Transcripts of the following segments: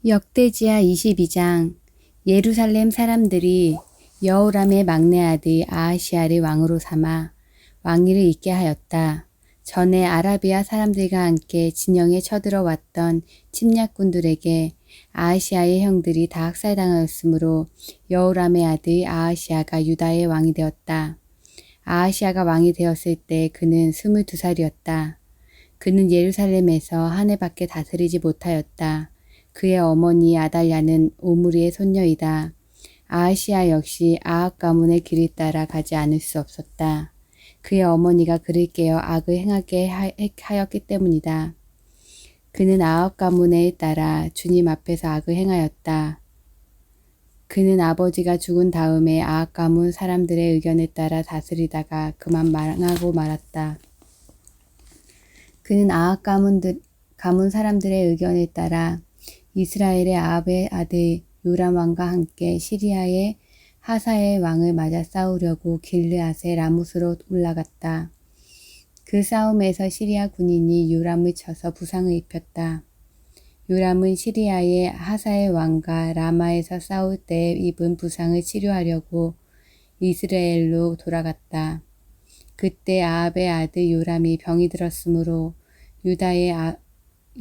역대지야 22장. 예루살렘 사람들이 여호람의 막내 아들 아하시야를 왕으로 삼아 왕위를 잇게 하였다. 전에 아라비아 사람들과 함께 진영에 쳐들어왔던 침략군들에게 아하시야의 형들이 다 학살당하였으므로 여호람의 아들 아하시야가 유다의 왕이 되었다. 아하시야가 왕이 되었을 때 그는 22살이었다. 그는 예루살렘에서 한 해밖에 다스리지 못하였다. 그의 어머니 아달랴는 오므리의 손녀이다. 아하시야 역시 아합 가문의 길을 따라 가지 않을 수 없었다. 그의 어머니가 그를 깨어 악을 행하게 하였기 때문이다. 그는 아합 가문에 따라 주님 앞에서 악을 행하였다. 그는 아버지가 죽은 다음에 아합 가문 사람들의 의견에 따라 다스리다가 그만 망하고 말았다. 그는 아합 가문 사람들의 의견에 따라 이스라엘의 아합의 아들 요람 왕과 함께 시리아의 하사엘 왕을 맞아 싸우려고 길르앗의 라못으로 올라갔다. 그 싸움에서 시리아 군인이 요람을 쳐서 부상을 입혔다. 요람은 시리아의 하사엘 왕과 라마에서 싸울 때 입은 부상을 치료하려고 이스라엘로 돌아갔다. 그때 아합의 아들 요람이 병이 들었으므로 유다의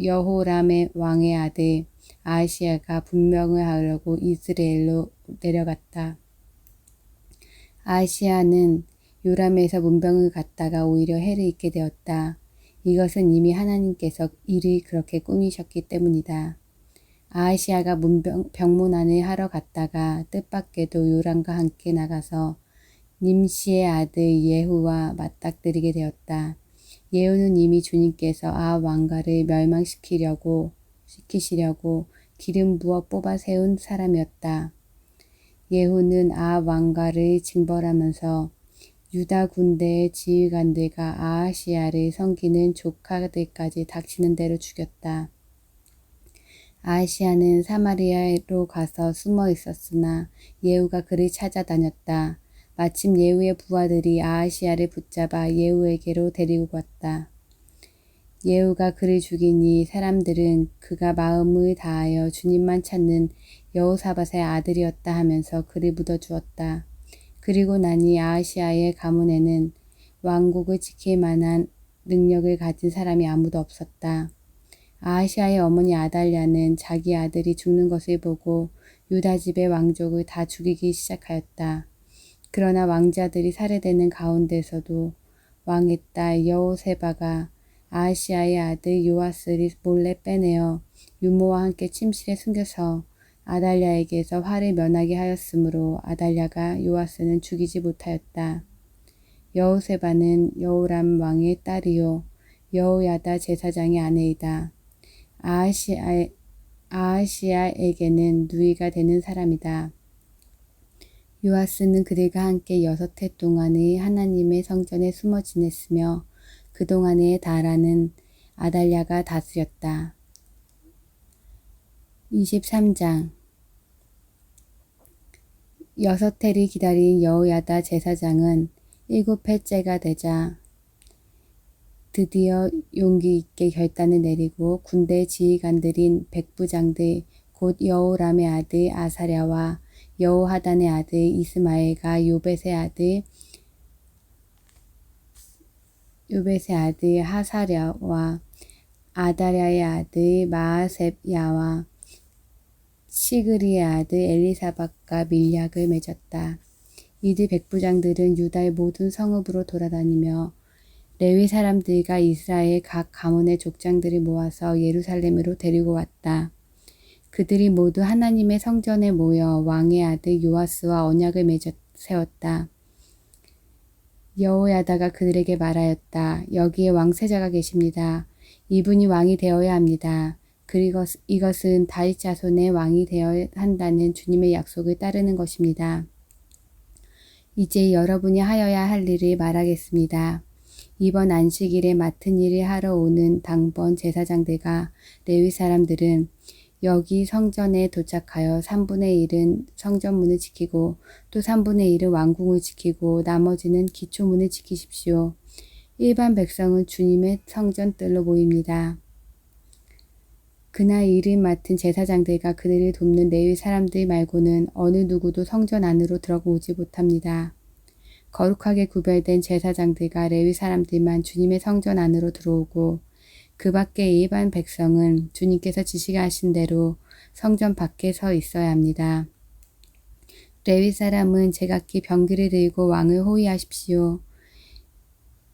여호람의 왕의 아들 아하시야가 분명을 하려고 이스라엘로 내려갔다. 아하시야는 요람에서 문병을 갔다가 오히려 해를 입게 되었다. 이것은 이미 하나님께서 일을 그렇게 꾸미셨기 때문이다. 아하시야가 병문안을 하러 갔다가 뜻밖에도 요람과 함께 나가서 님시의 아들 예후와 맞닥뜨리게 되었다. 예후는 이미 주님께서 아합 왕가를 멸망시키시려고 기름 부어 뽑아 세운 사람이었다. 예후는 아합 왕가를 징벌하면서 유다 군대의 지휘관들과 아하시야를 섬기는 조카들까지 닥치는 대로 죽였다. 아하시야는 사마리아로 가서 숨어 있었으나 예후가 그를 찾아다녔다. 마침 예후의 부하들이 아하시야를 붙잡아 예후에게로 데리고 갔다. 예후가 그를 죽이니 사람들은 그가 마음을 다하여 주님만 찾는 여호사밧의 아들이었다 하면서 그를 묻어주었다. 그리고 나니 아하시야의 가문에는 왕국을 지킬 만한 능력을 가진 사람이 아무도 없었다. 아하시야의 어머니 아달랴는 자기 아들이 죽는 것을 보고 유다 집의 왕족을 다 죽이기 시작하였다. 그러나 왕자들이 살해되는 가운데서도 왕의 딸 여호세바가 아하시야의 아들 요아스를 몰래 빼내어 유모와 함께 침실에 숨겨서 아달랴에게서 화를 면하게 하였으므로 아달랴가 요아스는 죽이지 못하였다. 여호세바는 여호람 왕의 딸이요 여호야다 제사장의 아내이다. 아하시야에게는 누이가 되는 사람이다. 요아스는 그들과 함께 6해 동안의 하나님의 성전에 숨어 지냈으며 그동안의 다라는 아달랴가 다스렸다. 23장. 6해를 기다린 여호야다 제사장은 7해째가 되자 드디어 용기 있게 결단을 내리고 군대 지휘관들인 백부장들 곧 여호람의 아들 아사랴와 여호하단의 아들 이스마엘과 요벳의 아들 하사랴와 아다랴의 아들 마아셉야와 시그리의 아들 엘리사박과 밀약을 맺었다. 이들 백부장들은 유다의 모든 성읍으로 돌아다니며 레위 사람들과 이스라엘 각 가문의 족장들을 모아서 예루살렘으로 데리고 왔다. 그들이 모두 하나님의 성전에 모여 왕의 아들 요아스와 언약을 세웠다. 여호야다가 그들에게 말하였다. 여기에 왕세자가 계십니다. 이분이 왕이 되어야 합니다. 그리고 이것은 다윗 자손의 왕이 되어야 한다는 주님의 약속을 따르는 것입니다. 이제 여러분이 하여야 할 일을 말하겠습니다. 이번 안식일에 맡은 일을 하러 오는 당번 제사장들과 레위 사람들은 여기 성전에 도착하여 3분의 1은 성전문을 지키고 또 3분의 1은 왕궁을 지키고 나머지는 기초문을 지키십시오. 일반 백성은 주님의 성전 뜰로 모입니다. 그날 일을 맡은 제사장들과 그들을 돕는 레위 사람들 말고는 어느 누구도 성전 안으로 들어오지 못합니다. 거룩하게 구별된 제사장들과 레위 사람들만 주님의 성전 안으로 들어오고 그 밖의 일반 백성은 주님께서 지시하신 대로 성전 밖에 서 있어야 합니다. 레위 사람은 제각기 병기를 들고 왕을 호위하십시오.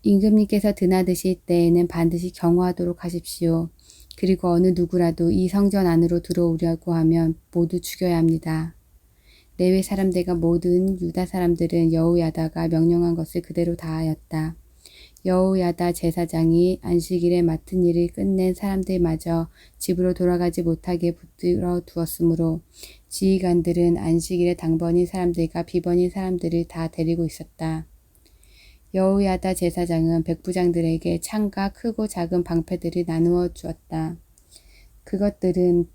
임금님께서 드나드실 때에는 반드시 경호하도록 하십시오. 그리고 어느 누구라도 이 성전 안으로 들어오려고 하면 모두 죽여야 합니다. 레위 사람들과 모든 유다 사람들은 여호야다가 명령한 것을 그대로 다하였다. 여호야다 제사장이 안식일에 맡은 일을 끝낸 사람들마저 집으로 돌아가지 못하게 붙들어 두었으므로 지휘관들은 안식일에 당번인 사람들과 비번인 사람들을 다 데리고 있었다. 여호야다 제사장은 백부장들에게 창과 크고 작은 방패들을 나누어 주었다. 그것들은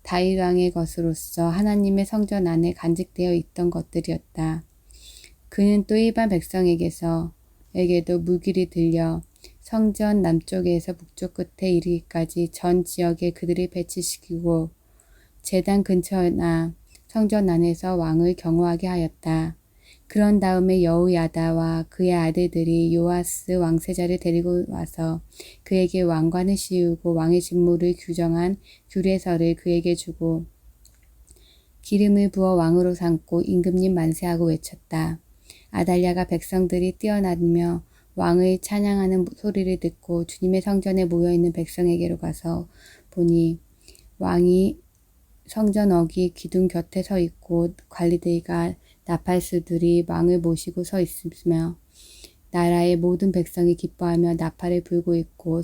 다윗 왕의 것으로서 하나님의 성전 안에 간직되어 있던 것들이었다. 그는 또 일반 백성에게도 무기를 들려 성전 남쪽에서 북쪽 끝에 이르기까지 전 지역에 그들을 배치시키고 제단 근처나 성전 안에서 왕을 경호하게 하였다. 그런 다음에 여호야다와 그의 아들들이 요아스 왕세자를 데리고 와서 그에게 왕관을 씌우고 왕의 직무를 규정한 규례서를 그에게 주고 기름을 부어 왕으로 삼고 임금님 만세하고 외쳤다. 아달랴가 백성들이 뛰어나며 왕을 찬양하는 소리를 듣고 주님의 성전에 모여있는 백성에게로 가서 보니 왕이 성전 어귀 기둥 곁에 서 있고 관리들과 나팔수들이 왕을 모시고 서 있으며 나라의 모든 백성이 기뻐하며 나팔을 불고 있고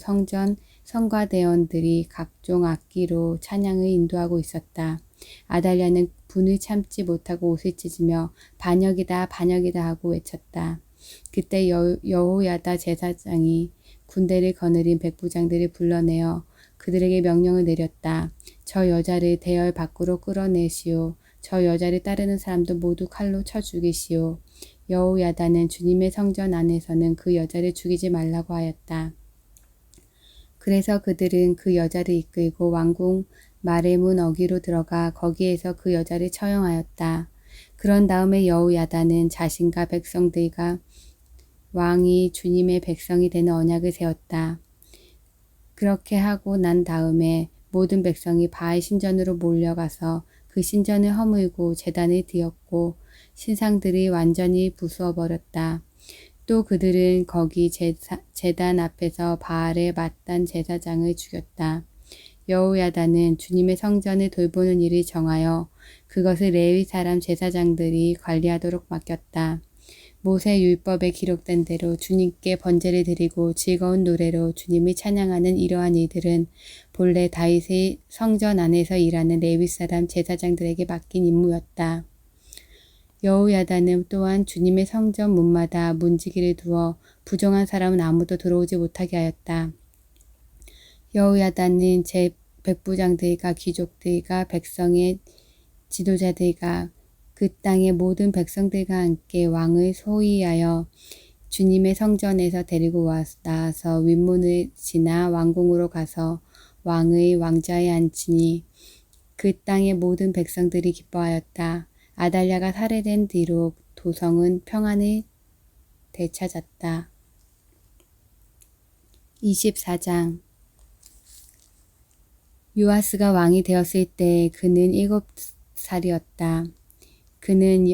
성가대원들이 각종 악기로 찬양을 인도하고 있었다. 아달랴는 분을 참지 못하고 옷을 찢으며 반역이다 반역이다 하고 외쳤다. 그때 여호야다 제사장이 군대를 거느린 백부장들을 불러내어 그들에게 명령을 내렸다. 저 여자를 대열 밖으로 끌어내시오. 저 여자를 따르는 사람도 모두 칼로 쳐 죽이시오. 여호야다는 주님의 성전 안에서는 그 여자를 죽이지 말라고 하였다. 그래서 그들은 그 여자를 이끌고 왕궁 마레문 어귀로 들어가 거기에서 그 여자를 처형하였다. 그런 다음에 여호야다는 자신과 백성들과 왕이 주님의 백성이 되는 언약을 세웠다. 그렇게 하고 난 다음에 모든 백성이 바알 신전으로 몰려가서 그 신전을 허물고 제단을 드렸고 신상들이 완전히 부수어 버렸다. 또 그들은 거기 제단 앞에서 바알의 맏단 제사장을 죽였다. 여호야다는 주님의 성전을 돌보는 일을 정하여 그것을 레위 사람 제사장들이 관리하도록 맡겼다. 모세 율법에 기록된 대로 주님께 번제를 드리고 즐거운 노래로 주님을 찬양하는 이러한 일들은 본래 다윗의 성전 안에서 일하는 레위 사람 제사장들에게 맡긴 임무였다. 여호야다는 또한 주님의 성전 문마다 문지기를 두어 부정한 사람은 아무도 들어오지 못하게 하였다. 여호야다는 제 백부장들과 귀족들과 백성의 지도자들과 그 땅의 모든 백성들과 함께 왕을 소위하여 주님의 성전에서 데리고 나와서 윗문을 지나 왕궁으로 가서 왕의 왕좌에 앉히니 그 땅의 모든 백성들이 기뻐하였다. 아달랴가 살해된 뒤로 도성은 평안을 되찾았다. 24장 요아스가 왕이 되었을 때 그는 7살이었다. 그는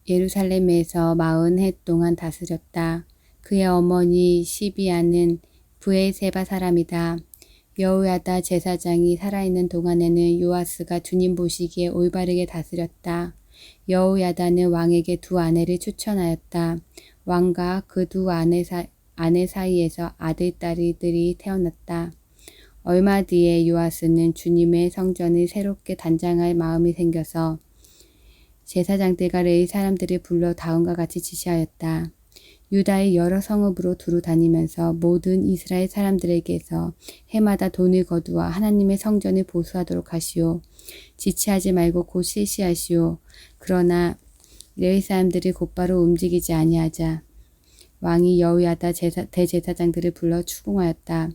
예루살렘에서 40해 동안 다스렸다. 그의 어머니 시비아는 브엘세바 사람이다. 여호야다 제사장이 살아있는 동안에는 요아스가 주님 보시기에 올바르게 다스렸다. 여호야다는 왕에게 두 아내를 추천하였다. 왕과 그 두 아내 사이에서 아들, 딸들이 태어났다. 얼마 뒤에 요아스는 주님의 성전을 새롭게 단장할 마음이 생겨서 제사장들과 레위 사람들을 불러 다음과 같이 지시하였다. 유다의 여러 성읍으로 두루 다니면서 모든 이스라엘 사람들에게서 해마다 돈을 거두어 하나님의 성전을 보수하도록 하시오. 지체하지 말고 곧 실시하시오. 그러나 레위 사람들이 곧바로 움직이지 아니하자 왕이 여호야다 대제사장들을 불러 추궁하였다.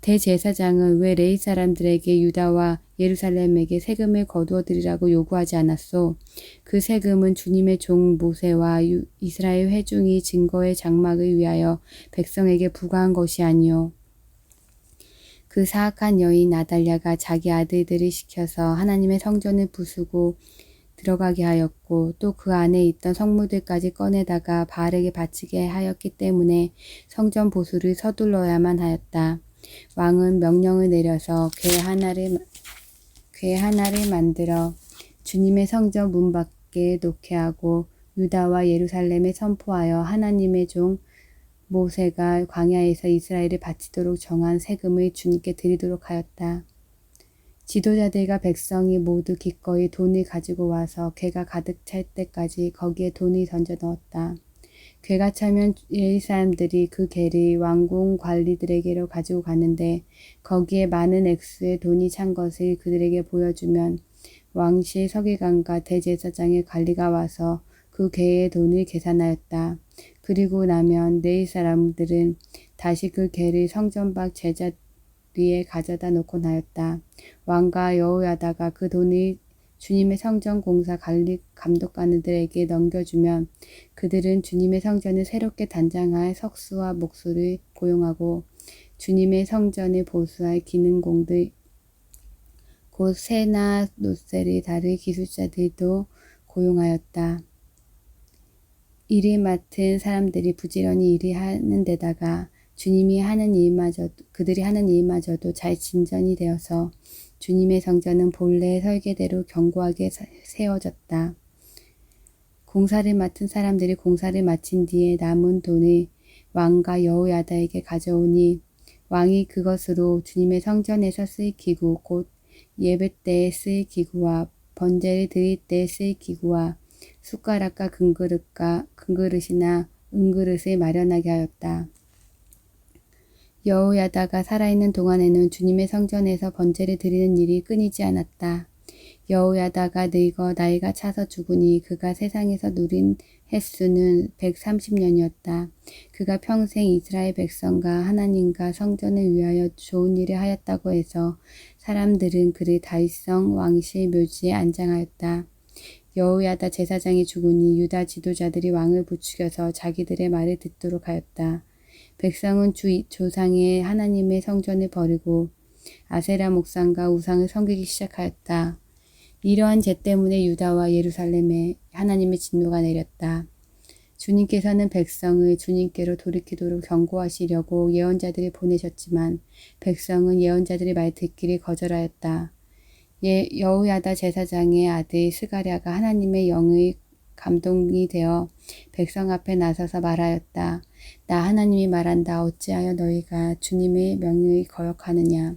대제사장은 왜 레위 사람들에게 유다와 예루살렘에게 세금을 거두어 드리라고 요구하지 않았소? 그 세금은 주님의 종 모세와 이스라엘 회중이 증거의 장막을 위하여 백성에게 부과한 것이 아니요. 그 사악한 여인 아달랴가 자기 아들들을 시켜서 하나님의 성전을 부수고 들어가게 하였고 또 그 안에 있던 성물들까지 꺼내다가 바알에게 바치게 하였기 때문에 성전 보수를 서둘러야만 하였다. 왕은 명령을 내려서 궤 하나를 만들어 주님의 성전 문 밖에 놓게 하고 유다와 예루살렘에 선포하여 하나님의 종 모세가 광야에서 이스라엘을 바치도록 정한 세금을 주님께 드리도록 하였다. 지도자들과 백성이 모두 기꺼이 돈을 가지고 와서 궤가 가득 찰 때까지 거기에 돈을 던져 넣었다. 궤가 차면 레위 사람들이 그 궤를 왕궁 관리들에게로 가지고 갔는데 거기에 많은 액수의 돈이 찬 것을 그들에게 보여주면 왕실 서기관과 대제사장의 관리가 와서 그 궤의 돈을 계산하였다. 그리고 나면 레위 사람들은 다시 그 궤를 성전 밖 제자리에 가져다 놓곤 하였다. 왕과 여호야다가 그 돈을 주님의 성전 공사 관리 감독관들에게 넘겨주면 그들은 주님의 성전을 새롭게 단장할 석수와 목수를 고용하고 주님의 성전을 보수할 기능공들 곧 새나 놋새를 다룰 기술자들도 고용하였다. 일을 맡은 사람들이 부지런히 일을 하는 데다가 그들이 하는 일마저도 잘 진전이 되어서 주님의 성전은 본래 설계대로 견고하게 세워졌다. 공사를 맡은 사람들이 공사를 마친 뒤에 남은 돈을 왕과 여호야다에게 가져오니 왕이 그것으로 주님의 성전에서 쓸 기구 곧 예배 때에 쓸 기구와 번제를 드릴 때에 쓸 기구와 숟가락과 금그릇이나 은그릇을 마련하게 하였다. 여호야다가 살아있는 동안에는 주님의 성전에서 번제를 드리는 일이 끊이지 않았다. 여호야다가 늙어 나이가 차서 죽으니 그가 세상에서 누린 횟수는 130년이었다. 그가 평생 이스라엘 백성과 하나님과 성전을 위하여 좋은 일을 하였다고 해서 사람들은 그를 다윗성 왕실 묘지에 안장하였다. 여호야다 제사장이 죽으니 유다 지도자들이 왕을 부추겨서 자기들의 말을 듣도록 하였다. 백성은 조상의 하나님의 성전을 버리고 아세라 목상과 우상을 섬기기 시작하였다. 이러한 죄 때문에 유다와 예루살렘에 하나님의 진노가 내렸다. 주님께서는 백성을 주님께로 돌이키도록 경고하시려고 예언자들을 보내셨지만 백성은 예언자들의 말 듣기를 거절하였다. 여호야다 제사장의 아들 스가랴가 하나님의 영의 감동이 되어 백성 앞에 나서서 말하였다. 나 하나님이 말한다. 어찌하여 너희가 주님의 명령을 거역하느냐.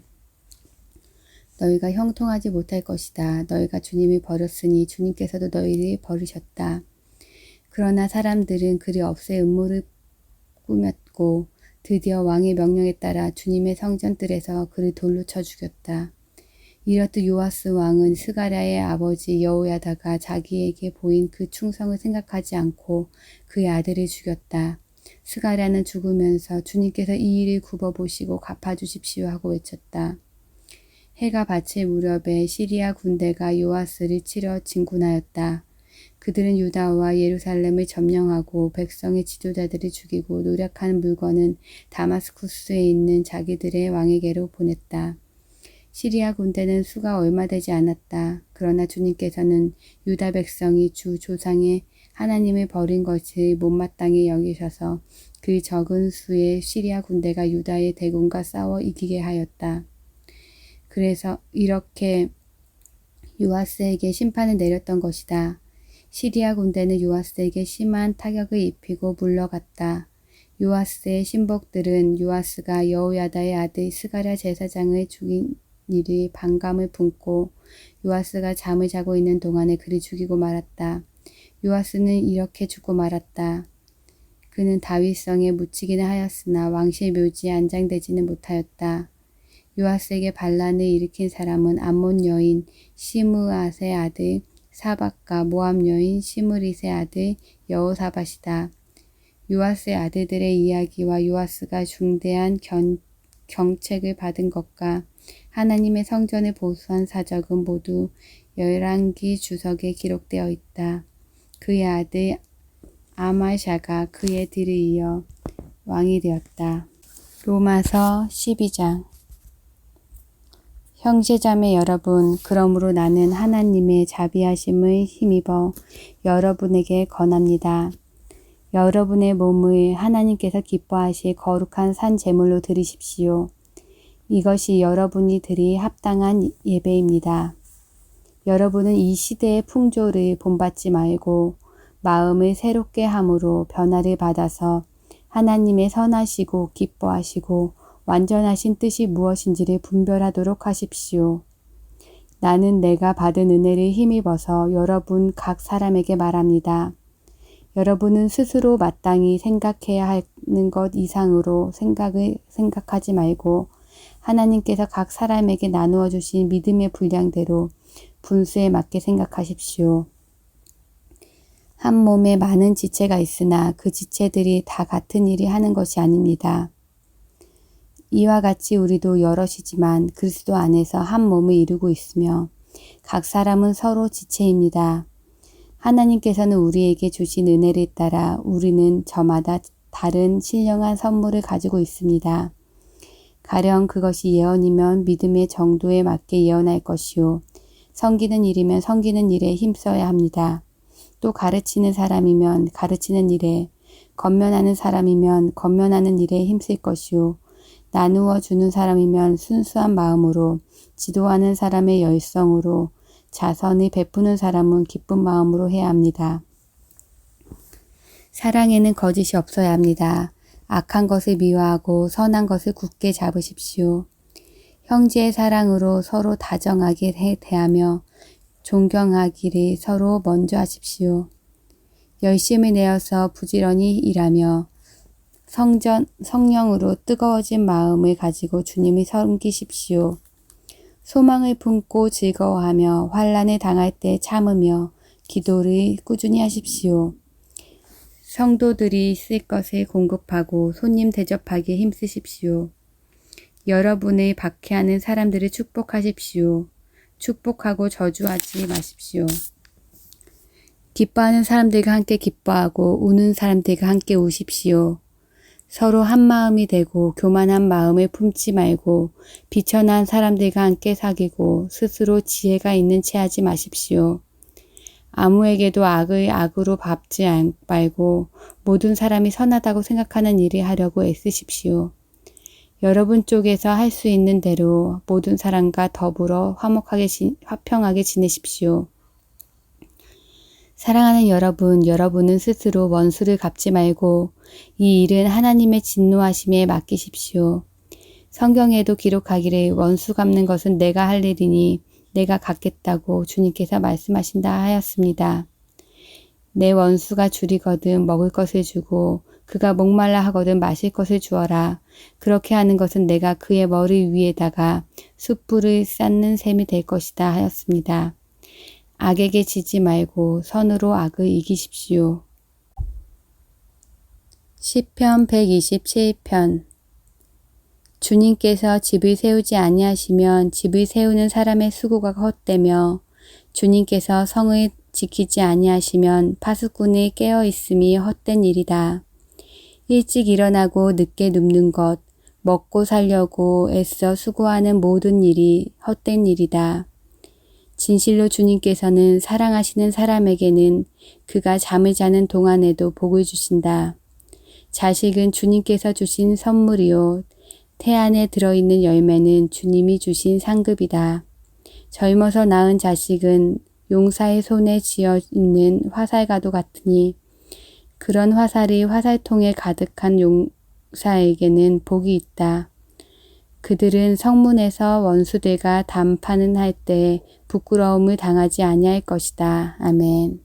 너희가 형통하지 못할 것이다. 너희가 주님을 버렸으니 주님께서도 너희를 버리셨다. 그러나 사람들은 그를 없앨 음모를 꾸몄고 드디어 왕의 명령에 따라 주님의 성전뜰에서 그를 돌로 쳐 죽였다. 이렇듯 요아스 왕은 스가랴의 아버지 여호야다가 자기에게 보인 그 충성을 생각하지 않고 그의 아들을 죽였다. 스가랴는 죽으면서 주님께서 이 일을 굽어보시고 갚아주십시오 하고 외쳤다. 해가 바칠 무렵에 시리아 군대가 요아스를 치러 진군하였다. 그들은 유다와 예루살렘을 점령하고 백성의 지도자들을 죽이고 노력한 물건은 다마스쿠스에 있는 자기들의 왕에게로 보냈다. 시리아 군대는 수가 얼마 되지 않았다. 그러나 주님께서는 유다 백성이 주 조상의 하나님을 버린 것을 못마땅히 여기셔서 그 적은 수의 시리아 군대가 유다의 대군과 싸워 이기게 하였다. 그래서 이렇게 요아스에게 심판을 내렸던 것이다. 시리아 군대는 요아스에게 심한 타격을 입히고 물러갔다. 요아스의 신복들은 요아스가 여호야다의 아들 스가랴 제사장을 죽인 일이 반감을 품고 요아스가 잠을 자고 있는 동안에 그를 죽이고 말았다. 요아스는 이렇게 죽고 말았다. 그는 다윗성에 묻히기는 하였으나 왕실 묘지에 안장되지는 못하였다. 요아스에게 반란을 일으킨 사람은 암몬 여인 시므앗의 아들 사박과 모압 여인 시므릿의 아들 여호사밧이다. 요아스의 아들들의 이야기와 요아스가 중대한 경책을 받은 것과 하나님의 성전을 보수한 사적은 모두 열왕기 주석에 기록되어 있다. 그의 아들 아마샤가 그의 뒤를 이어 왕이 되었다. 로마서 12장. 형제자매 여러분, 그러므로 나는 하나님의 자비하심을 힘입어 여러분에게 권합니다. 여러분의 몸을 하나님께서 기뻐하실 거룩한 산 제물로 드리십시오. 이것이 여러분이 드릴 합당한 예배입니다. 여러분은 이 시대의 풍조를 본받지 말고 마음을 새롭게 함으로 변화를 받아서 하나님의 선하시고 기뻐하시고 완전하신 뜻이 무엇인지를 분별하도록 하십시오. 나는 내가 받은 은혜를 힘입어서 여러분 각 사람에게 말합니다. 여러분은 스스로 마땅히 생각해야 하는 것 이상으로 생각하지 말고 하나님께서 각 사람에게 나누어 주신 믿음의 분량대로 분수에 맞게 생각하십시오. 한 몸에 많은 지체가 있으나 그 지체들이 다 같은 일을 하는 것이 아닙니다. 이와 같이 우리도 여럿이지만 그리스도 안에서 한 몸을 이루고 있으며 각 사람은 서로 지체입니다. 하나님께서는 우리에게 주신 은혜를 따라 우리는 저마다 다른 신령한 선물을 가지고 있습니다. 가령 그것이 예언이면 믿음의 정도에 맞게 예언할 것이요. 섬기는 일이면 섬기는 일에 힘써야 합니다. 또 가르치는 사람이면 가르치는 일에, 권면하는 사람이면 권면하는 일에 힘쓸 것이요. 나누어 주는 사람이면 순수한 마음으로, 지도하는 사람의 열성으로, 자선을 베푸는 사람은 기쁜 마음으로 해야 합니다. 사랑에는 거짓이 없어야 합니다. 악한 것을 미워하고 선한 것을 굳게 잡으십시오. 형제의 사랑으로 서로 다정하게 대하며 존경하기를 서로 먼저 하십시오. 열심히 내어서 부지런히 일하며 성령으로 뜨거워진 마음을 가지고 주님을 섬기십시오. 소망을 품고 즐거워하며 환난을 당할 때 참으며 기도를 꾸준히 하십시오. 성도들이 쓸 것을 공급하고 손님 대접하기에 힘쓰십시오. 여러분을 박해하는 사람들을 축복하십시오. 축복하고 저주하지 마십시오. 기뻐하는 사람들과 함께 기뻐하고 우는 사람들과 함께 우십시오. 서로 한 마음이 되고 교만한 마음을 품지 말고 비천한 사람들과 함께 사귀고 스스로 지혜가 있는 채 하지 마십시오. 아무에게도 악을 악으로 갚지 말고 모든 사람이 선하다고 생각하는 일을 하려고 애쓰십시오. 여러분 쪽에서 할 수 있는 대로 모든 사람과 더불어 화평하게 지내십시오. 사랑하는 여러분, 여러분은 스스로 원수를 갚지 말고 이 일은 하나님의 진노하심에 맡기십시오. 성경에도 기록하기를 원수 갚는 것은 내가 할 일이니 내가 갚겠다고 주님께서 말씀하신다 하였습니다. 내 원수가 줄이거든 먹을 것을 주고 그가 목말라 하거든 마실 것을 주어라. 그렇게 하는 것은 내가 그의 머리 위에다가 숯불을 쌓는 셈이 될 것이다 하였습니다. 악에게 지지 말고 선으로 악을 이기십시오. 시편 127편. 주님께서 집을 세우지 아니하시면 집을 세우는 사람의 수고가 헛되며 주님께서 성을 지키지 아니하시면 파수꾼이 깨어 있음이 헛된 일이다. 일찍 일어나고 늦게 눕는 것, 먹고 살려고 애써 수고하는 모든 일이 헛된 일이다. 진실로 주님께서는 사랑하시는 사람에게는 그가 잠을 자는 동안에도 복을 주신다. 자식은 주님께서 주신 선물이요. 태 안에 들어있는 열매는 주님이 주신 상급이다. 젊어서 낳은 자식은 용사의 손에 쥐어 있는 화살과도 같으니 그런 화살이 화살통에 가득한 용사에게는 복이 있다. 그들은 성문에서 원수들과 담판을 할 때 부끄러움을 당하지 아니할 것이다. 아멘.